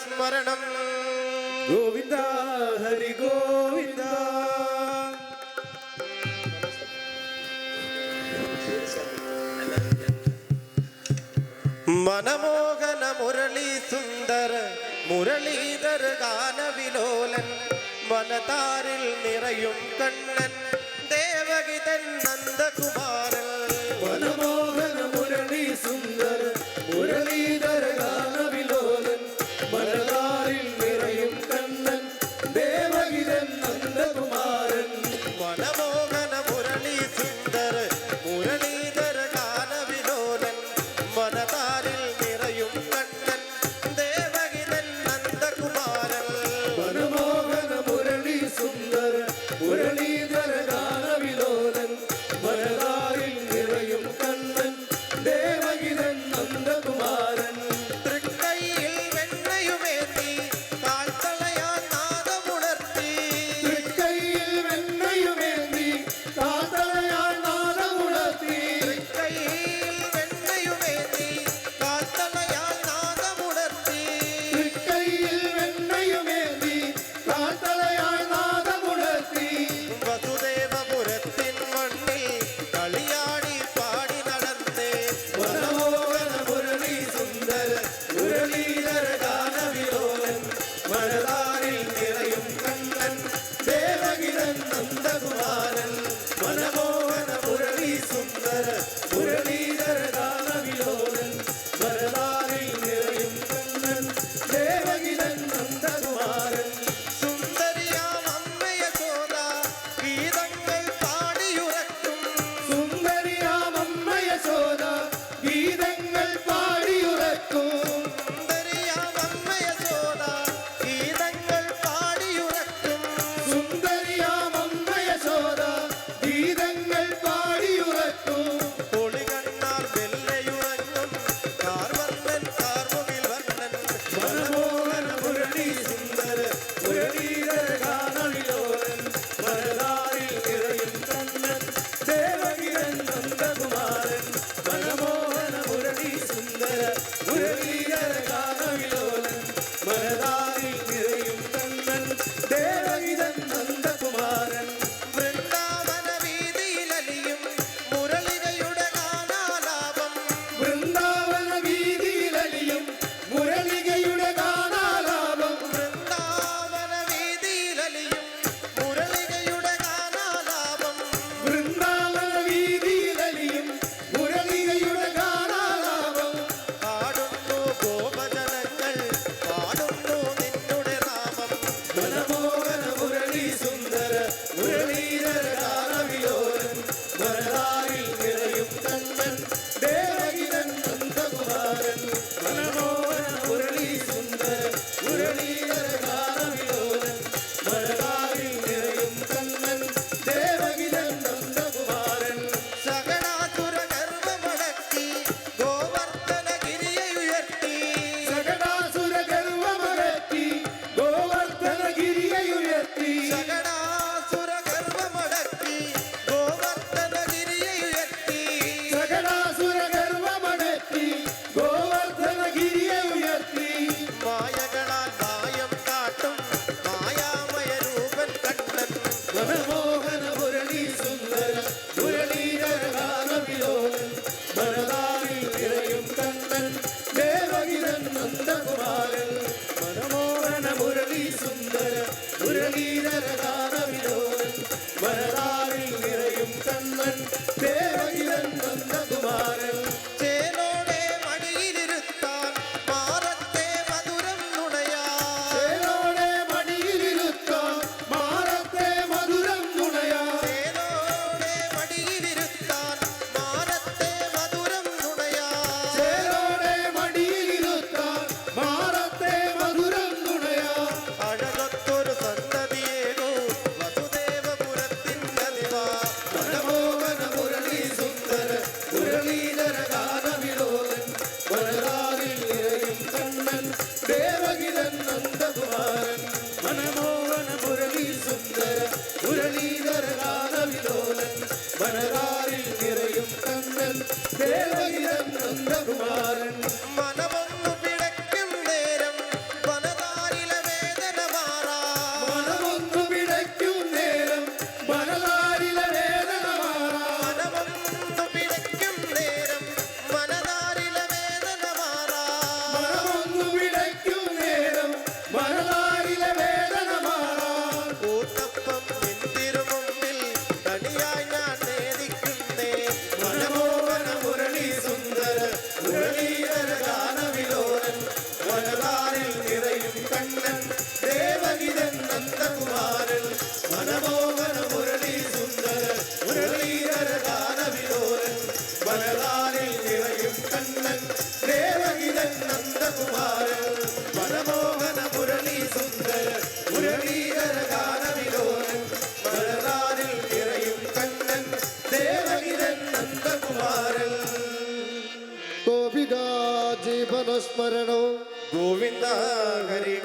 സ്മരണം. ഗോവിന്ദ ഹരി ഗോവിന്ദ. മനമോഹന മുരളി സുന്ദര മുരളീധര ഗാനവിലോലൻ മനതാരിൽ നിറയും കണ്ണൻ ദേവകിതൻ നന്ദകുമാരൻ. മനമോഹന മുരളി സുന്ദര മുരളീധര ഗാനവിലോലൻ മനതാരിൽ നിറയും കണ്ണൻ ദേവകിതൻ നന്ദകുമാരൻ. മനമോഹന മുരളി സുന്ദര മുരളീധര ഗാനവിലോലൻ മനതാരിൽ നിറയും കണ്ണൻ ദേവകിതൻ നന്ദകുമാരൻ. മനമോഹന മുരളി സുന്ദര മുരളീധര ഗാനവിലോലൻ മനതാരിൽ നിറയും കണ്ണൻ ദേവകിതൻ നന്ദകുമാരൻ. തൃക്കൈയിൽ വെണ്ണയുമേന്തി കാൽത്തളയാൻ നാദമുണർത്തി. തൃക്കൈയിൽ വെണ്ണയുമേന്തി കാൽത്തളയാൻ നാദമുണർത്തി. തൃക്കൈയിൽ വെണ്ണയുമേന്തി കാൽത്തളയാൻ നാദമുണർത്തി. തൃക്കൈയിൽ വെണ്ണയുമേന്തി കാൽത്തളയാൻ നാദമുണർത്തി. വസുദേവപുരത്തിൻ മണ്ണിൽ കളിയാടി പാടി നടന്നേ. മനമോഹന മുരളി സുന്ദര മുരളീധര ഗാനവിലോലൻ മനതാരിൽ നിറയും കണ്ണൻ ദേവകിതൻ നന്ദകുമാരൻ. മനമോഹന മുരളി സുന്ദര മുരളീധര ഗാനവിലോലൻ മനതാരിൽ നിറയും കണ്ണൻ ദേവകിതൻ നന്ദകുമാരൻ. സുന്ദരിയാം അമ്മ യശോദ ഗീതങ്ങൾ പാടിയുറക്കും. സുന്ദരിയാമമ്മ യശോദ ഗീതങ്ങൾ പാടിയുറക്കും. സുന്ദരിയാം അമ്മ യശോദ ഗീതങ്ങൾ പാടിയുറക്കും. സുന്ദരിയാമമ്മ യശോദ ഗീതങ്ങൾ പാടിയുറക്കും. പൊളികണ്ണാൽ വെല്ലയുറങ്ങും കാർവണ്ണൻ കാർമുകിൽ വർണ്ണൻ. മനമോഹന മുരളി സുന്ദര മുരളീധര ഗാനവിലോലൻ മനതാരിൽ നിറയും കണ്ണൻ ദേവകിതൻ നന്ദകുമാരൻ. മനമോഹന മുരളി സുന്ദര മുരളീധര ഗാനവിലോലൻ മനതാരിൽ നിറയും കണ്ണൻ ദേവകിതൻ നന്ദകുമാരൻ. വൃന്ദാവന വീതിയിലലിയും മുരളികയുടെ ഗാനാലാപം. വൃന്ദാവന വീതിയിലലിയും മുരളികയുടെ ഗാനാലാപം. വൃന്ദാവന വീതിയിലലിയും മുരളികയുടെ ഗാനാലാപം. വൃന്ദാവന വീതിയിലലിയും മുരളികയുടെ ഗാനാലാപം. പാടുന്നു ഗോപജനങ്ങൾ പാടുന്നു നിന്നുടെ നാമം. മനമോഹന മുരളി സുന്ദര മുരളീധര ഗാനവിലോലൻ മനതാരിൽ നിറയും കണ്ണൻ ദേവകിതൻ നന്ദകുമാരൻ. മനമോഹന മുരളി സുന്ദര മുരളീധര ഗാനവിലോലൻ മനതാരിൽ നിറയും കണ്ണൻ ദേവകിതൻ നന്ദകുമാരൻ. സകടാസുര ഗർവമടക്കി ഗോവർദ്ധനഗിരിയെ ഉയർത്തി. സകടാസുര ഗർവമടക്കി ഗോവർദ്ധനഗിരിയെ ഉയർത്തി. സകടാസുര ഗർവമടക്കി ഗോവർദ്ധനഗിരിയെ ഉയർത്തി. സകടാസുര ഗർവമടക്കി ഗോവർദ്ധനഗിരിയെ ഉയർത്തി. മായകളാൽ മായം കാട്ടും മായാമയ രൂപൻ കണ്ണൻ. മനമോഹന മുരളി സുന്ദര മുരളീധര ഗാനവിലോലൻ മനതാരിൽ നിറയും കണ്ണൻ ദേവകിതൻ നന്ദകുമാരൻ. മനമോഹന മുരളി സുന്ദര മുരളീധര ഗാനവിലോലൻ മനതാരിൽ നിറയും കണ്ണൻ ദേവകിതൻ നന്ദകുമാരൻ. ചേലോടെ മടിയിലിരുത്താൻ മാറത്തെ മധുരം നുണയാൻ. ചേലോടെ മടിയിലിരുത്താൻ മാറത്തെ മധുരം നുണയാൻ. ചേലോടെ മടിയിലിരുത്താൻ മാറത്തെ മധുരം നുണയാൻ. ചേലോടെ മടിയിലിരുത്താൻ മാറത്തെ മധുരം നുണയാൻ. അഴകൊത്തൊരു സന്തതിയേകൂ നന്ദകുമാരൻ മനമോഹന മുരളി സുന്ദര മുരളീധര ഗാനവിലോലൻ മലനാടിൽ നിറയും കണ്ണൻ ദേവകിരൻ നന്ദകുമാരൻ ഗോപികാ ജീവനസ്മരണോ ഗോവിന്ദ ഹരി